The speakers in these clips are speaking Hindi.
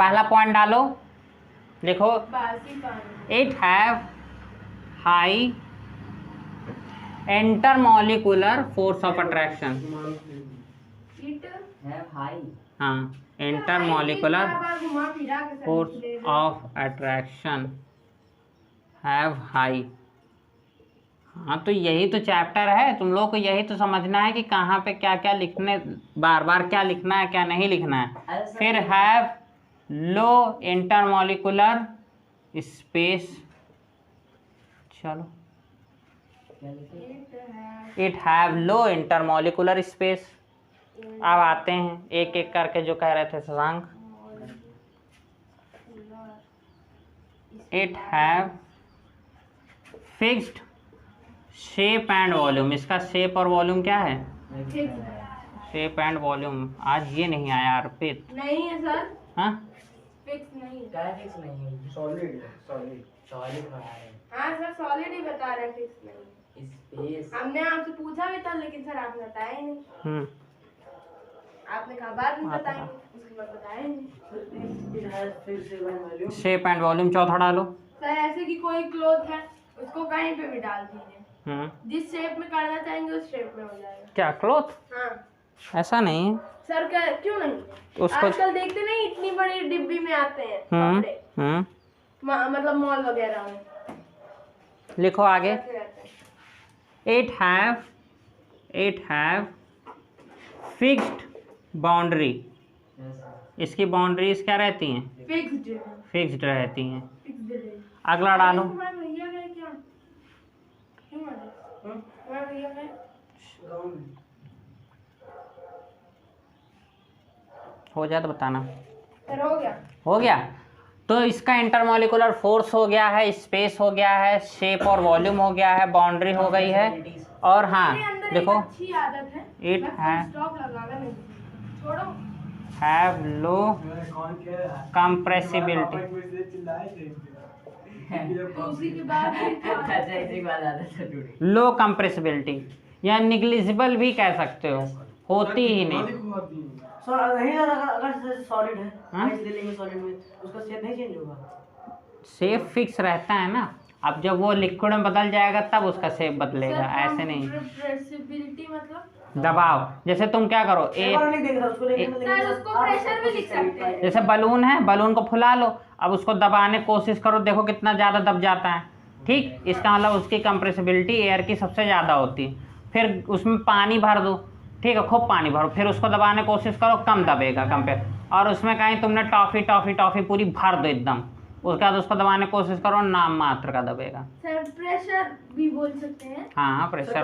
पहला पॉइंट डालो, लिखो it have high intermolecular force of attraction. हाँ, intermolecular force of attraction have high. हाँ, तो यही तो चैप्टर है, तुम लोग को यही तो समझना है कि कहाँ पे क्या क्या लिखने, बार बार क्या लिखना है क्या नहीं लिखना है। फिर हैव लो इंटरमॉलिक्यूलर स्पेस, चलो it have low intermolecular space. अब आते हैं एक एक करके जो कह रहे थे Shashank. It have fixed shape and volume. इसका शेप और वॉल्यूम क्या है? Shape and volume. आज ये नहीं आया अर्पित? नहीं है सर। हाँ, फिक्स नहीं है। क्या फिक्स नहीं है? सॉलिड है, सॉलिड बता रहे हैं। हाँ सर, सॉलिड ही बता रहे हैं, फिक्स नहीं है। स्पेस हमने आपसे पूछा भी था, लेकिन सर आपने बताया ही नहीं। आपने कहा बाद में बताएंगे, उसके बाद बताया ही नहीं। शेप एंड वॉल्यूम चौथा डालो। सर ऐसे कि कोई क्लोथ है, उसको कहीं पे भी डाल दीजिए, जिस शेप में करना चाहेंगे उस शेप में हो जाएगा। क्या क्लोथ? हाँ। ऐसा नहीं है सर क्या, क्यों नहीं? उसको आजकल देखते नहीं, इतनी बड़ी डिब्बी में आते हैं कपड़े, मतलब मॉल वगैरह में। लिखो आगे। It have fixed boundary. इसकी बाउंड्रीज क्या रहती हैं? फिक्स्ड रहती हैं। अगला डालो। हो जाए तो बताना। हो गया। तो इसका इंटरमॉलिक्यूलर फोर्स हो गया है, स्पेस हो गया है, शेप और वॉल्यूम हो गया है, बाउंड्री हो गई है। और हाँ देखो, it have low compressibility. Low compressibility या निग्लिजिबल भी कह सकते हो, होती ही नहीं। अगर सॉलिड है, सॉलिड में उसका शेप नहीं चेंज होगा? शेप फिक्स रहता है ना। अब जब वो लिक्विड में बदल जाएगा तब उसका शेप बदलेगा, ऐसे नहीं। मतलब दबाव, जैसे तुम क्या करो, जैसे बलून है, बलून को फुला लो, अब उसको दबाने की कोशिश करो, देखो कितना ज़्यादा दब जाता है। ठीक, इसका मतलब उसकी कंप्रेसिबिलिटी एयर की सबसे ज़्यादा होती है। फिर उसमें पानी भर दो, ठीक है, खूब पानी भरो, फिर उसको दबाने की कोशिश करो, कम दबेगा कंपेयर। और उसमें कहीं तुमने टॉफ़ी पूरी भर दो एकदम, उसके बाद उसको दबाने की कोशिश करो, नाम मात्र का दबेगा। सर प्रेशर भी बोल सकते हैं। हाँ, प्रेशर।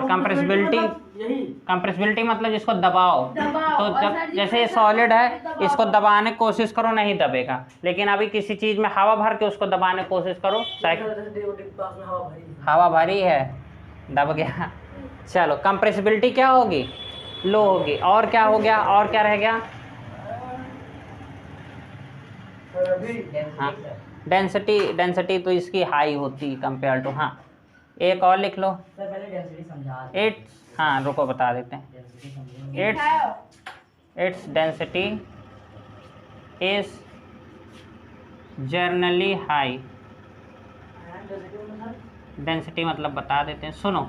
कंप्रेसिबिलिटी मतलब जिसको दबाओ। तो जैसे सॉलिड है, इसको दबाने की कोशिश करो, नहीं दबेगा। लेकिन अभी किसी चीज़ में हवा भर के उसको दबाने की कोशिश करो, हवा भरी है, दब गया। चलो, कंप्रेसिबिलिटी क्या होगी? लो होगी। और क्या हो गया? और क्या रह गया? हाँ, डेंसिटी तो इसकी हाई होती कंपेयर टू। हाँ, एक और लिख लो। इट, हाँ रुको बता देते हैं। It's density is generally high. Density मतलब बता देते हैं, सुनो।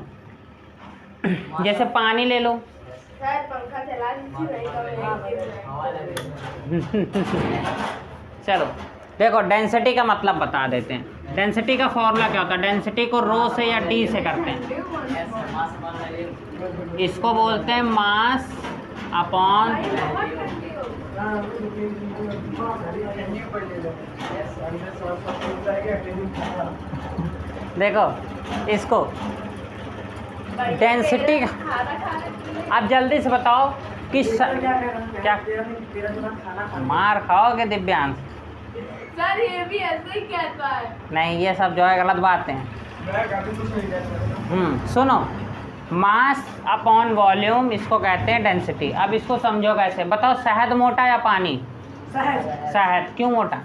जैसे पानी ले लो, पंखा चला चलो देखो, डेंसिटी का मतलब बता देते हैं। डेंसिटी का फॉर्मूला क्या होता है? डेंसिटी को रो से या डी से करते हैं। इसको बोलते हैं मास अपॉन, देखो इसको डेंसिटी। आप जल्दी से बताओ कि क्या मार खाओगे दिव्यांश? सर ये भी ऐसे ही कहता है। नहीं, ये सब जो है गलत बातें हैं। सुनो, मास अपॉन वॉल्यूम, इसको कहते हैं डेंसिटी। अब इसको समझो कैसे, बताओ। शहद मोटा या पानी? शहद क्यों मोटा?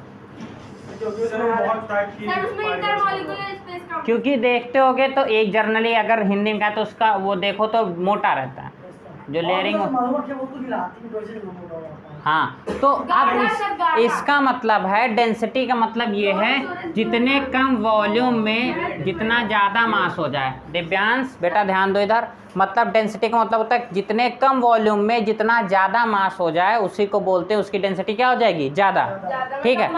क्योंकि देखते होगे तो एक जर्नली अगर हिंदी में कहा तो उसका वो देखो तो मोटा रहता है, जो लेयरिंग। हाँ, तो अब इसका मतलब है डेंसिटी का मतलब ये है जितने कम वॉल्यूम में जितना ज़्यादा मास हो जाए। दिव्यांश बेटा ध्यान दो इधर, मतलब डेंसिटी का मतलब होता है जितने कम वॉल्यूम में जितना ज़्यादा मास हो जाए उसी को बोलते हैं, उसकी डेंसिटी क्या हो जाएगी, ज़्यादा। ठीक है।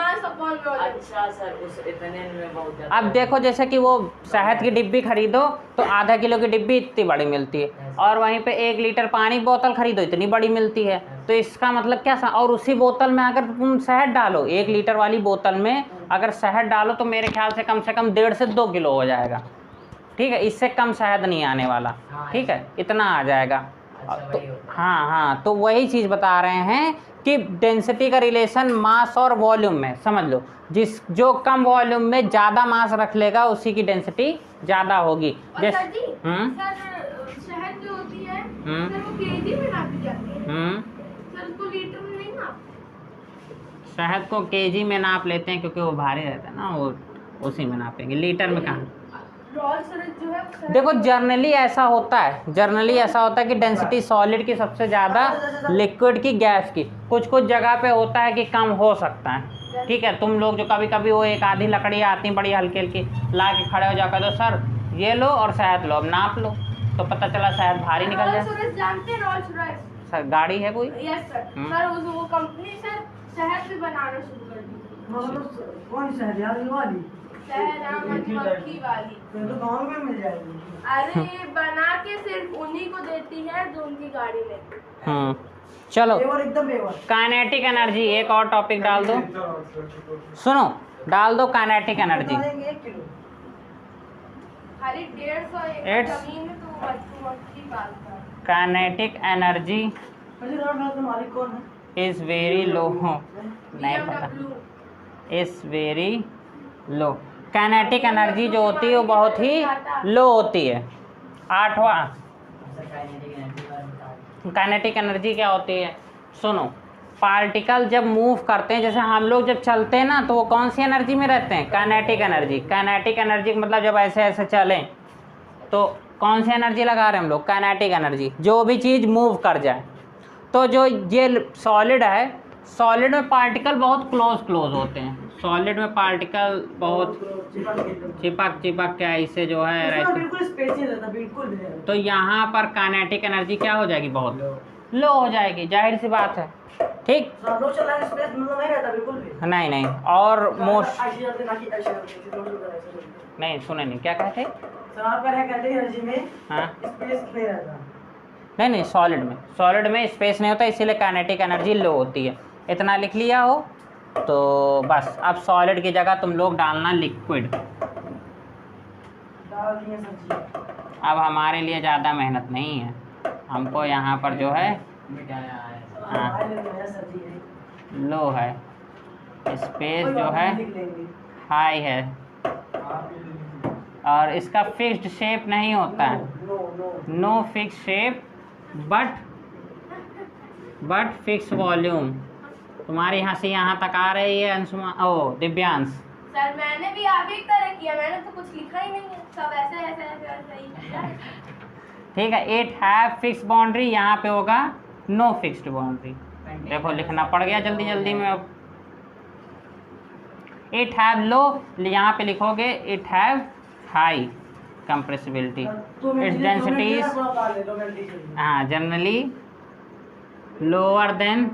अच्छा सर, उस इतने में बहुत ज़्यादा। अब देखो जैसे कि वो शहद की डिब्बी खरीदो तो आधा किलो की डिब्बी इतनी बड़ी मिलती है, और वहीं पे 1 लीटर पानी बोतल खरीदो इतनी बड़ी मिलती है। तो इसका मतलब क्या, और उसी बोतल में अगर तुम शहद डालो, 1 लीटर वाली बोतल में अगर शहद डालो तो मेरे ख्याल से कम 1.5 से 2 किलो हो जाएगा। ठीक है, इससे कम शहद नहीं आने वाला। ठीक है, इतना आ जाएगा। तो हाँ, तो वही चीज़ बता रहे हैं कि डेंसिटी का रिलेशन मास और वॉल्यूम में, समझ लो जो कम वॉल्यूम में ज़्यादा मास रख लेगा उसी की डेंसिटी ज़्यादा होगी। जैसे शहद जो होती है सर वो केजी में नापी जाती है सर, उसको लीटर में नहीं शहद को केजी में नाप लेते हैं क्योंकि वो भारी रहता है ना, वो उसी में नापेंगे, लीटर में कहाँ। देखो जर्नली ऐसा होता है कि डेंसिटी सॉलिड की सबसे ज़्यादा लिक्विड की, गैस की। कुछ जगह पे होता है कि कम हो सकता है। ठीक है, तुम लोग जो कभी कभी वो एक आधी लकड़ी आती बड़ी हल्की हल्की ला के खड़े हो जाकर तो सर ये लो और शहद लो, अब नाप लो तो पता चला शहद भारी निकल जाए। जानते हैं रोल्स रॉयस सर गाड़ी है कोई? Yes sir. सर वो कंपनी सर शहद भी बनाना शुरू कर दी। कौन शहद यार, ये वाली मक्खी वाली तो गाँव में मिल जाएगी। अरे ये बना के सिर्फ उन्हीं को देती है जो उनकी गाड़ी में। चलो एकदम काइनेटिक एनर्जी, एक और टॉपिक डाल दो, सुनो डाल दो काइनेटिक एनर्जी। खाली 150 जमीन में तो मक्खी पालता है। काइनेटिक एनर्जी मालिक कौन है? इज वेरी लो, नहीं पता, is very low. Kinetic energy जो होती है वो बहुत ही लो होती है। 8वां काइनेटिक एनर्जी क्या होती है, सुनो। पार्टिकल जब मूव करते हैं, जैसे हम लोग जब चलते हैं ना तो वो कौन सी एनर्जी में रहते हैं, काइनेटिक एनर्जी। काइनेटिक एनर्जी का मतलब जब ऐसे ऐसे चलें तो कौन सी एनर्जी लगा रहे हैं हम लोग, काइनेटिक एनर्जी। जो भी चीज़ मूव कर जाए, तो जो ये सॉलिड है, सॉलिड में पार्टिकल बहुत क्लोज होते हैं। सॉलिड में पार्टिकल बहुत चिपक के ऐसे जो है रहते, बिल्कुल स्पेस नहीं रहता, बिल्कुल। तो यहाँ पर काइनेटिक एनर्जी क्या हो जाएगी, बहुत लो हो जाएगी, जाहिर सी बात है। ठीक, स्पेस नहीं रहता बिल्कुल भी। नहीं और मोस्ट नहीं, सुने नहीं क्या कहते सर, आप कह रहे हैं एनर्जी में हाँ स्पेस नहीं रहता। नहीं, सॉलिड में स्पेस नहीं होता, इसीलिए काइनेटिक एनर्जी लो होती है। इतना लिख लिया हो तो बस। अब सॉलिड की जगह तुम लोग डालना लिक्विड। डाल दिए सब्जी। अब हमारे लिए ज़्यादा मेहनत नहीं है, हमको यहाँ पर जो है लो है, स्पेस जो है हाई है, और इसका फिक्स्ड शेप नहीं होता है, no fix shape but fix volume. तुम्हारी हंसी यहाँ तक आ रही है अंशुमा, ओ दिव्यांश? सर मैंने भी आगे की तरह किया, मैंने तो कुछ लिखा ही नहीं है, सब ऐसे ही किया। ठीक है, इट हैव फिक्स बाउंड्री, यहाँ पे होगा नो फिक्स्ड बाउंड्री। देखो लिखना पड़ गया जल्दी में। अब इट हैव लो, यहाँ पे लिखोगे it have high compressibility, its density is generally lower than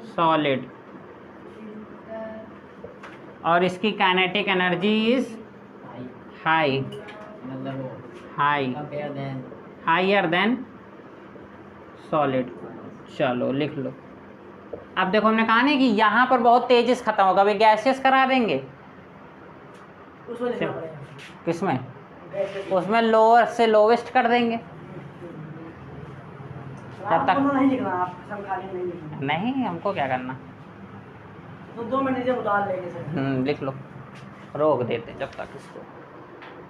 solid, और इसकी kinetic energy is higher than solid. चलो लिख लो। अब देखो हमने कहा नहीं कि यहाँ पर बहुत तेजी से खत्म होगा, वे गैसियस करा देंगे। किसमें? उसमें लोअर से लोवेस्ट कर देंगे जब तक नहीं लिखना, आप सब खाली नहीं लिखना। नहीं, हमको क्या करना, तो 2 मिनट जब उतार लेंगे सर। लिख लो, रोक देते जब तक इसको।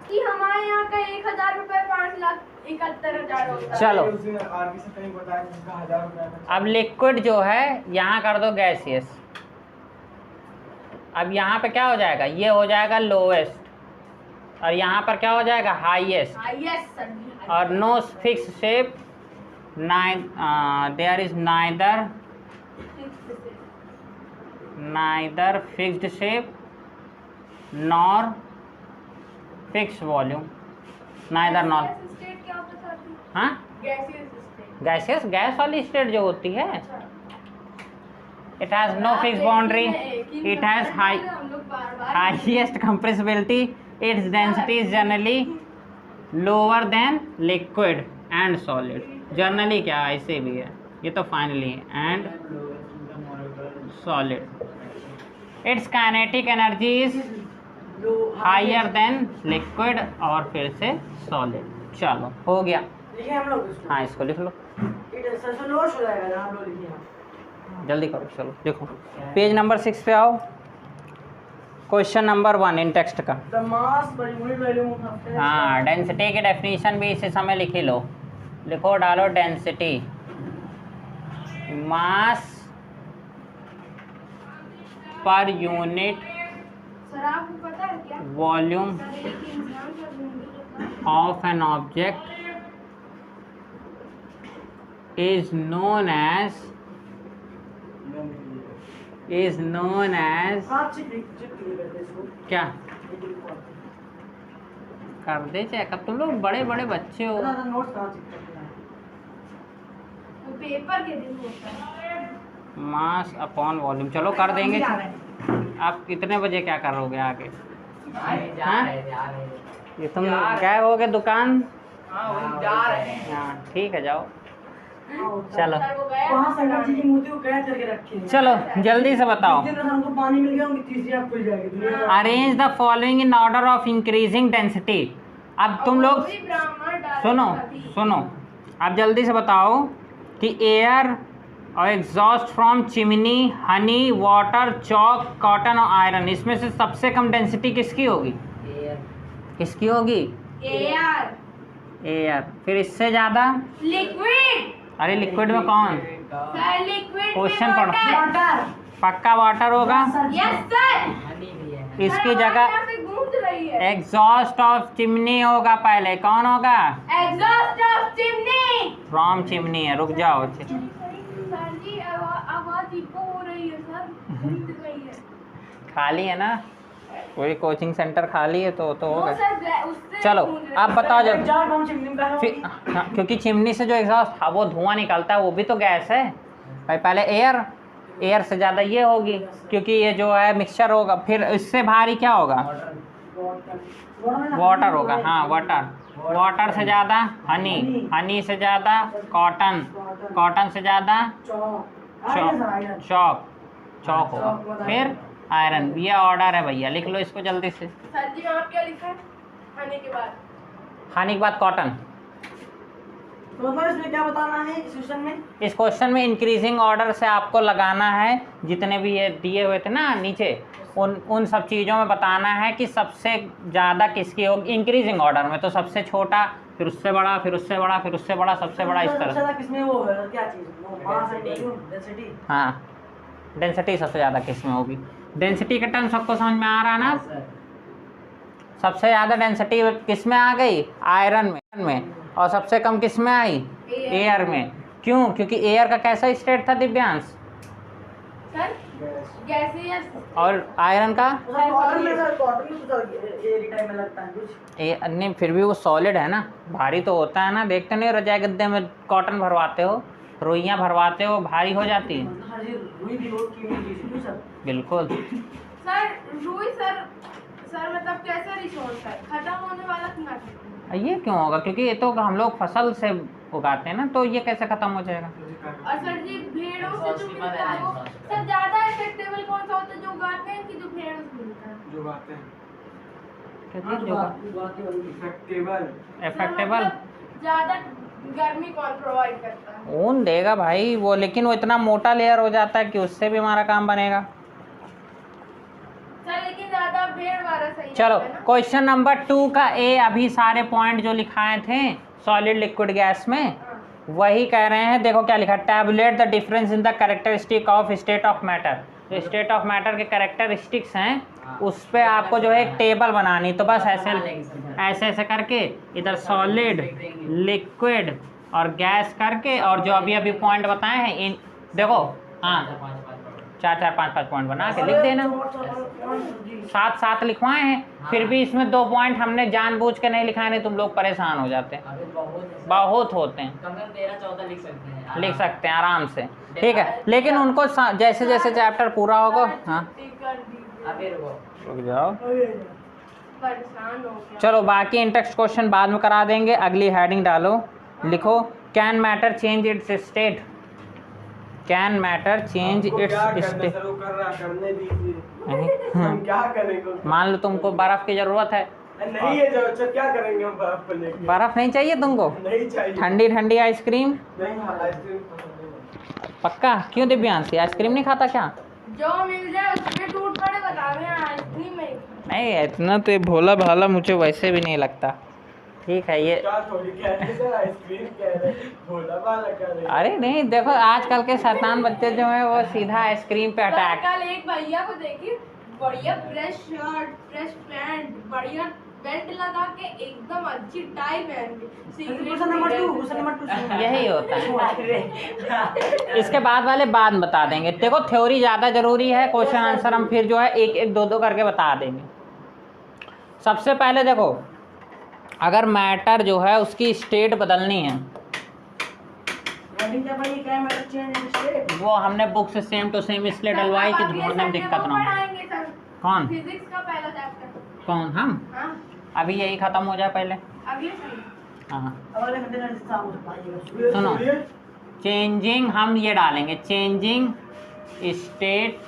कि हमारे यहाँ का 1000 रुपये 5,71,000 होता है। चलो अब लिक्विड जो है यहाँ कर दो गैसियस। अब यहाँ पे क्या हो जाएगा, ये हो जाएगा लोवेस्ट, और यहाँ पर क्या हो जाएगा हाईएस्ट, और no fix shape there is neither fixed shape nor fix volume, neither nor. State क्या होता है? हाँ, गैसियस स्टेट। गैसियस, गैस वाली स्टेट जो होती है, it has no fix boundary, it has highest compressibility, its density is generally lower than liquid and solid. Generally क्या, ऐसे भी है, ये तो finally and solid. Its kinetic energy is higher than liquid और फिर से सॉलिड। चलो हो गया। लिखे हम लोग इसको। हाँ, इसको लिख लो, सर लोड हो जाएगा ना, हम लोग लिखे। जल्दी करो। चलो देखो, पेज नंबर 6 पे आओ। क्वेश्चन नंबर 1 इन टेक्स्ट का। The mass per unit volume of the हाँ, डेंसिटी की डेफिनेशन भी इसी समय लिखी लो। लिखो, डालो डेंसिटी, मास पर यूनिट सर आपको पता है क्या? वॉल्यूम सर एक इंसान का जिंदगी of an object is known as हाथ चिप क्लियर कर दे इसको। क्या कर दे चेक? अब तुम लोग बड़े बड़े बच्चे हो। नोट्स कहाँ चिप करते हैं? वो पेपर के दिन होता है। मास अपॉन वॉल्यूम, चलो कर देंगे। आप कितने बजे क्या करोगे आगे? हाँ? ये तुम गए होगे दुकान? हाँ ठीक है, जाओ। चलो वहाँ शंकर जी की मूर्ति को कैद करके रखी है। चलो जल्दी से बताओ। जिस दिन हमको पानी मिल गया, उनकी तीसरी आँख खुल जाएगी। Arrange the following in order of increasing density. अब तुम लोग वो भी ब्राह्मण डाले सुनो कभी। सुनो, अब जल्दी से बताओ कि एयर और exhaust from chimney, Honey, water, chalk, cotton और आयरन, इसमें से सबसे कम डेंसिटी किसकी होगी? किसकी होगी? एयर। एयर। फिर इससे ज़्यादा? लिक्विड। अरे लिक्विड में कौन? सर लिक्विड क्वेश्चन में पढ़ो। वाटर। पक्का वाटर होगा। Yes sir. इसकी सर, जगह यहाँ पे गूंज रही है। एग्जॉस्ट ऑफ चिमनी होगा पहले। कौन होगा? Exhaust of chimney. From chimney है, रुक जाओ। सर जी आवाज इको हो रही है सर, गूंज रही है। खाली है ना, कोई कोचिंग सेंटर खाली है तो वो होगा। सर उससे चलो गूंज रही आप है। बताओ जब चार हम चिमनी का है फिर, हाँ, क्योंकि चिमनी से जो एग्जॉस्ट वो धुआं निकलता है वो भी तो गैस है भाई। पहले एयर से ज़्यादा ये होगी, क्योंकि ये जो है मिक्सचर होगा। फिर इससे भारी क्या होगा? वाटर होगा। हाँ वाटर से ज़्यादा हनी से ज़्यादा कॉटन से ज़्यादा चॉक होगा। फिर आयरन। ये ऑर्डर है भैया, लिख लो इसको जल्दी से। सर जी वहाँ क्या लिखा है? खाने के बाद। खाने के बाद कॉटन। तो मतलब इसमें क्या बताना है इस क्वेश्चन में? इस क्वेश्चन में इंक्रीजिंग ऑर्डर से आपको लगाना है, जितने भी ये दिए हुए थे ना नीचे, उन सब चीज़ों में बताना है कि सबसे ज़्यादा किसकी होगी इंक्रीजिंग ऑर्डर में। तो सबसे छोटा, फिर उससे बड़ा, फिर उससे बड़ा, फिर उससे बड़ा, सबसे बड़ा, इस तरह। सबसे ज़्यादा किसमें वो है, क्या चीज़? वो मास एंड वॉल्यूम, डेंसिटी। हाँ, डेंसिटी सबसे ज़्यादा किस में होगी? डेंसिटी का टर्म सबको समझ में आ रहा है ना? सबसे ज़्यादा डेंसिटी किस में आ गई? आयरन में। और सबसे कम किस में आई? एयर में। क्यों? क्योंकि एयर का कैसा स्टेट था दिव्यांश? Sir gaseous. और आयरन का? कॉटन में तो एयर टाइम में लगता है कुछ। नहीं, फिर भी वो सॉलिड है ना, भारी तो होता है ना। देखते नहीं रजाई गद्दे में कॉटन भरवाते हो, रुइयाँ भरवाते हो, भारी हो जाती है। रुई भी बहुत कीमती चीज़ है सर। बिल्कुल। सर रुई सर मतलब कैसे रिसोर्स है, खत्म होने वाला कि ना? ये क्यों होगा? क्योंकि ये तो हम लोग फसल से उगाते हैं ना, तो ये कैसे ख़त्म हो जाएगा? और सर जी भेड़ों से जो मिलता है वो सर ज़्यादा इफेक्टेबल कौन सा होता है, जो उगाते हैं कि जो भेड़ों से मिलता है? जो बात है इफेक्टेबल ज़्यादा गर्मी कौन प्रोवाइड करता है? ऊन देगा भाई वो, लेकिन वो इतना मोटा लेयर हो जाता है कि उससे भी हमारा काम बनेगा। सर लेकिन ज़्यादा भेड़ वाला सही चलो है ना? क्वेश्चन नंबर 2 का ए, अभी सारे पॉइंट जो लिखाए थे सॉलिड लिक्विड गैस में वही कह रहे हैं। देखो क्या लिखा, tabulate the difference in the characteristic of state of matter. जो स्टेट ऑफ मैटर के कैरेक्टरिस्टिक्स हैं उस पर आपको जो है एक टेबल बनानी। तो बस ऐसे ऐसे करके इधर सॉलिड, लिक्विड और गैस करके, और जो अभी अभी पॉइंट बताए हैं इन देखो, हाँ 4 5 पॉइंट बना के लिख देना। 7 लिखवाए हैं, फिर भी इसमें 2 पॉइंट हमने जानबूझ के नहीं लिखाए, नहीं तुम लोग परेशान हो जाते हैं, बहुत होते हैं। 13-14 लिख सकते हैं आराम से, ठीक है। लेकिन उनको जैसे जैसे चैप्टर पूरा होगा, हाँ रुक जाओ, परेशान हो गया। चलो बाकी इंटेक्स्ट क्वेश्चन बाद में करा देंगे। अगली हेडिंग डालो, लिखो can matter change it's state, can matter change it's state. क्या करेंगे? मान लो तुमको बर्फ की जरूरत है, नहीं है जो अच्छा क्या करेंगे हम बर्फ को लेके? बर्फ नहीं चाहिए तुमको? नहीं चाहिए। ठंडी ठंडी आइसक्रीम? नहीं, आइसक्रीम पसंद नहीं। पक्का? क्यों दिव्यांशी आइसक्रीम नहीं खाता क्या? जो मिल जाए उसमें टूट पड़े बता में आइसक्रीम में। नहीं इतना तो ये भोला भाला मुझे वैसे भी नहीं लगता, ठीक है ये। क्या थोड़ी कह रहे हैं सर, आइसक्रीम कह रहे हैं, भोला भाला कह रहे हैं। अरे नहीं देखो आजकल के शैतान बच्चे जो हैं वो सीधा आइसक्रीम पे अटैक। कल एक भैया को देखी, बढ़िया फ्रेश शर्ट, फ्रेश पैंट, बढ़िया बेल्ट लगा के एकदम अच्छी टाई पहन के क्वेश्चन नंबर 2 यही होता है। इसके बाद वाले बाद बता देंगे। देखो थ्योरी ज़्यादा ज़रूरी है, क्वेश्चन आंसर हम फिर जो है 1 2 करके बता देंगे। सबसे पहले देखो, अगर मैटर जो है उसकी स्टेट बदलनी है, वो हमने बुक से सेम टू सेम इसलिए डलवाई कि ढूंढने में दिक्कत ना हो। कौन? फिजिक्स का पहला चैप्टर। कौन? हम? हाँ अभी यही ख़त्म हो जाए पहले। अगले हाँ सुनो, चेंजिंग हम ये डालेंगे, चेंजिंग स्टेट,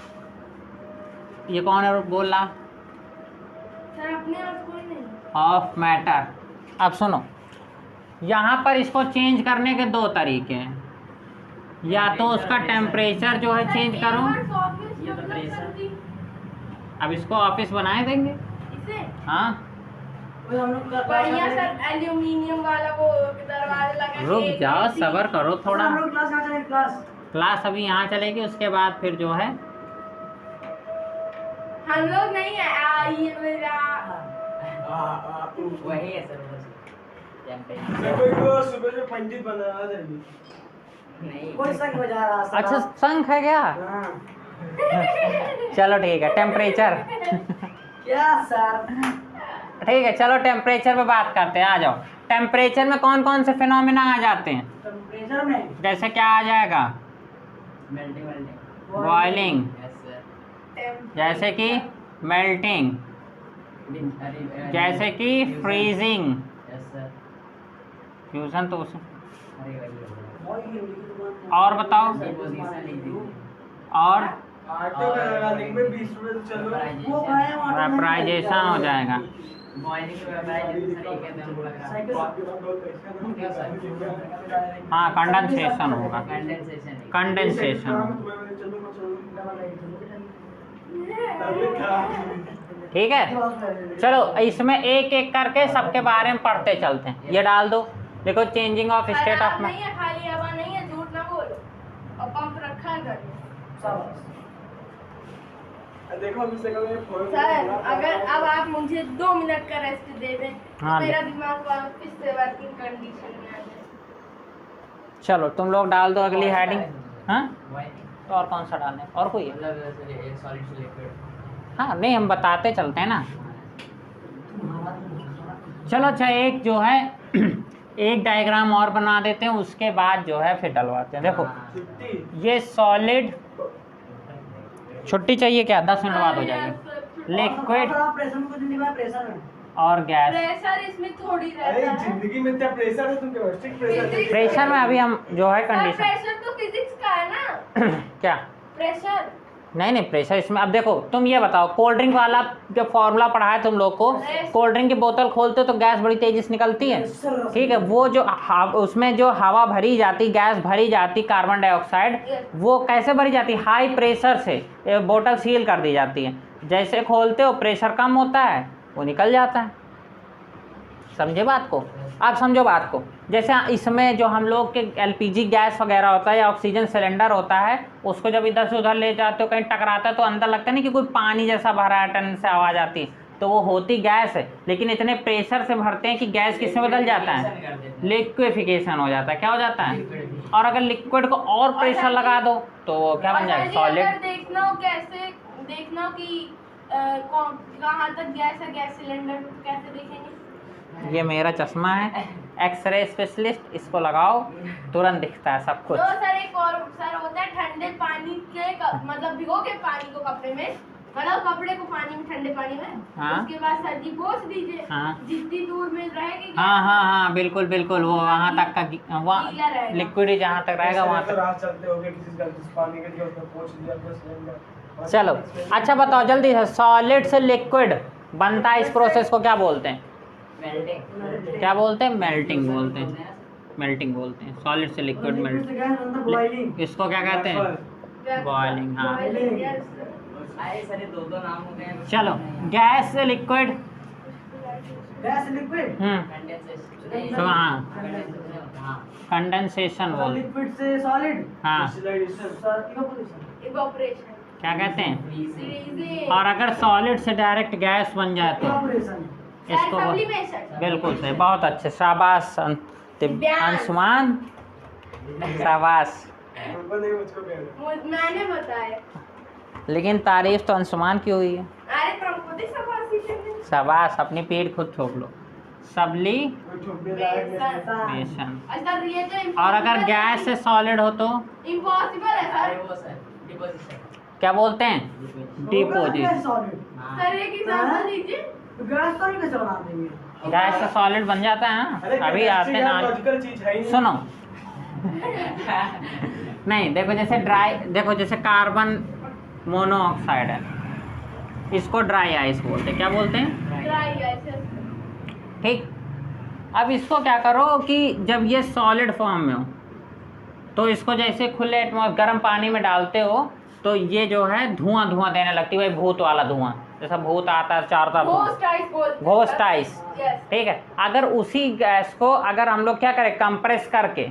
ये कौन है बोल रहा? सर अपने आप कोई नहीं। Of matter. अब सुनो, यहाँ पर इसको चेंज करने के 2 तरीके हैं, या तो उसका टेम्परेचर जो है चेंज करो। अब इसको ऑफिस बनाए देंगे इसे हाँ। बढ़िया सर एल्यूमिनियम वाला वो दरवाजा लगा के रुक जाओ, AC सब्र करो थोड़ा। क्लास क्लास अभी यहाँ चलेगी, उसके बाद फिर जो है हम लोग नहीं है आई मेरा वही है सर, कोई को सुबह से पंडित बना देंगे। नहीं कोई शंख बजा रहा है। अच्छा शंख है क्या? चलो ठीक है, टेम्परेचर क्या सर? ठीक है चलो टेम्परेचर पे बात करते हैं। आ जाओ, टेम्परेचर में कौन कौन से फिनोमिना आ जाते हैं? टेम्परेचर में जैसे क्या आ जाएगा? बॉइलिंग, जैसे कि मेल्टिंग, जैसे कि फ्रीजिंग, फ्यूजन तो उसे। और बताओ, और वेपराइजेशन हो जाएगा। हाँ कंडेंसेशन होगा, कंडेंसेशन। ठीक है चलो इसमें एक एक करके सबके बारे में पढ़ते चलते हैं। ये डाल दो, देखो चेंजिंग ऑफ स्टेट ऑफ नहीं है, खाली हवा नहीं है, झूठ ना बोलो। और पंप रखा है घर में। देखो अभी से सर अगर अब आप मुझे 2 मिनट का रेस्ट दे दें हाँ, तो मेरा दिमाग वापस से वर्किंग कंडीशन में आ जाए। चलो तुम लोग डाल दो अगली हेडिंग। हाँ तो और कौन सा डालना है? और कोई है? हाँ नहीं हम बताते चलते हैं ना। चलो अच्छा एक जो है एक डायग्राम और बना देते हैं, उसके बाद जो है फिर डलवाते हैं। देखो ये सॉलिड, छुट्टी चाहिए क्या? 10 मिनट बाद हो जाएगी। लिक्विड और गैस। प्रेशर इसमें थोड़ी रहता अरे है। जिंदगी में क्या प्रेशर है? तुम केमिस्ट्री प्रेशर प्रेशर में अभी हम जो है सर कंडीशन प्रेशर तो फिजिक्स का है ना। क्या? प्रेशर नहीं प्रेशर इसमें। अब देखो तुम ये बताओ, कोल्ड ड्रिंक वाला जो फॉर्मूला पढ़ा है तुम लोग को, कोल्ड ड्रिंक की बोतल खोलते हो तो गैस बड़ी तेजी से निकलती है, ठीक है। वो जो उसमें जो हवा भरी जाती, गैस भरी जाती, कार्बन डाइऑक्साइड, वो कैसे भरी जाती? हाई प्रेशर से बोतल सील कर दी जाती है। जैसे खोलते हो प्रेशर कम होता है, वो निकल जाता है। समझे बात को? आप समझो बात को। जैसे इसमें जो हम लोग के एलपीजी गैस वगैरह होता है या ऑक्सीजन सिलेंडर होता है, उसको जब इधर से उधर ले जाते हो कहीं टकराता है तो अंदर लगता नहीं कि कोई पानी जैसा भरा है, टन से आवाज़ आती है। तो वो होती गैस है, लेकिन इतने प्रेशर से भरते हैं कि गैस किसमें बदल जाता है, लिक्विफिकेशन हो जाता है। क्या हो जाता है? और अगर लिक्विड को और प्रेशर लगा दो तो वो क्या बन जाएगा, सॉलिड। देखना हो कैसे, देखना कि कहाँ तक गैस है गैस सिलेंडर, कैसे देखेंगे? ये मेरा चश्मा है, एक्सरे स्पेशलिस्ट, इसको लगाओ तुरंत दिखता है सब कुछ। तो सर एक और सर होता है ठंडे पानी के मतलब भिगो के पानी को कपड़े में, मतलब कपड़े को पानी में, ठंडे पानी में, हाँ। उसके बाद सर जी पोंछ दीजिए। हाँ। जितनी दूर में रहेगी हाँ हाँ हाँ बिल्कुल बिल्कुल, वो वहाँ तक का वहाँ लिक्विड जहाँ तक रहेगा वहाँ तक। रात चलते होगे किसी का पानी के लिए उसमें पोंछ दिया अपना सिलेंडर। चलो अच्छा बताओ जल्दी से, सॉलिड से लिक्विड बनता है, इस प्रोसेस को क्या बोलते हैं? क्या बोलते हैं? मेल्टिंग बोलते हैं, मेल्टिंग बोलते हैं। सॉलिड से लिक्विड मेल्ट, इसको क्या कहते हैं? बॉइलिंग। हाँ दो नाम हो गए। चलो, गैस से लिक्विड, गैस लिक्विड, तो हाँ कंडेंसेशन बोल, लिक्विड से सॉलिड, हाँ इवैपोरेशन, क्या कहते हैं? फ्रीजिंग, और अगर सॉलिड से डायरेक्ट गैस बन जाए तो इसको सब्लिमेशन। बिल्कुल सही, बहुत अच्छे, शाबाश अंशुमान, शाबाश। मैंने बताया। लेकिन तारीफ तो अंशुमान की हुई है। अरे तुमको दे शाबाश, शाबाश, अपनी पीठ खुद ठोक लो। सब्लिमेशन। अच्छा ये तो और अगर गैस से सॉलिड हो तो इम्पॉसिबल है सर। वो सर डिपोजिशन। क्या बोलते हैं? डिपोजिट। सर एक एग्जांपल दीजिए। गैस सॉलिड कैसे बना देंगे? गैस से सॉलिड बन जाता है ना, अभी आते हैं ना। लॉजिकल चीज है ही नहीं। सुनो नहीं, देखो जैसे ड्राई, देखो जैसे कार्बन मोनोऑक्साइड है, इसको ड्राई आइस बोलते हैं। क्या बोलते हैं? Dry gas. ठीक। अब इसको क्या करो कि जब ये सॉलिड फॉर्म में हो तो इसको जैसे खुले गर्म पानी में डालते हो तो ये जो है धुआं धुआं देने लगती है, भाई भूत वाला धुआं, जैसा भूत आता है चारों तरफ, घोस्ट आइस। ठीक है। अगर उसी गैस को अगर हम लोग क्या करें, कंप्रेस करके,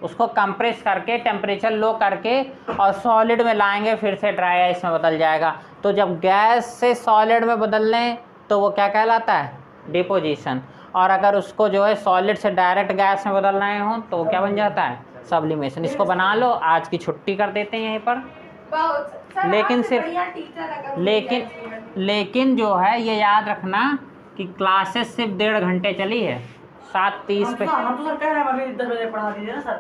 उसको कंप्रेस करके टेम्परेचर लो करके और सॉलिड में लाएंगे, फिर से ड्राई आइस में बदल जाएगा। तो जब गैस से सॉलिड में बदल लें तो वो क्या कहलाता है? डिपोजिशन। और अगर उसको जो है सॉलिड से डायरेक्ट गैस में बदल रहे हो तो वो क्या बन जाता है? सब्लिमेशन। इसको बना लो, आज की छुट्टी कर देते हैं यहीं पर। लेकिन सिर्फ लेकिन जो है ये याद रखना कि क्लासेस सिर्फ 1.5 घंटे चली है, 7:30 पे। हम तो सर कह रहे हैं अभी 10 बजे पढ़ा दीजिए ना सर।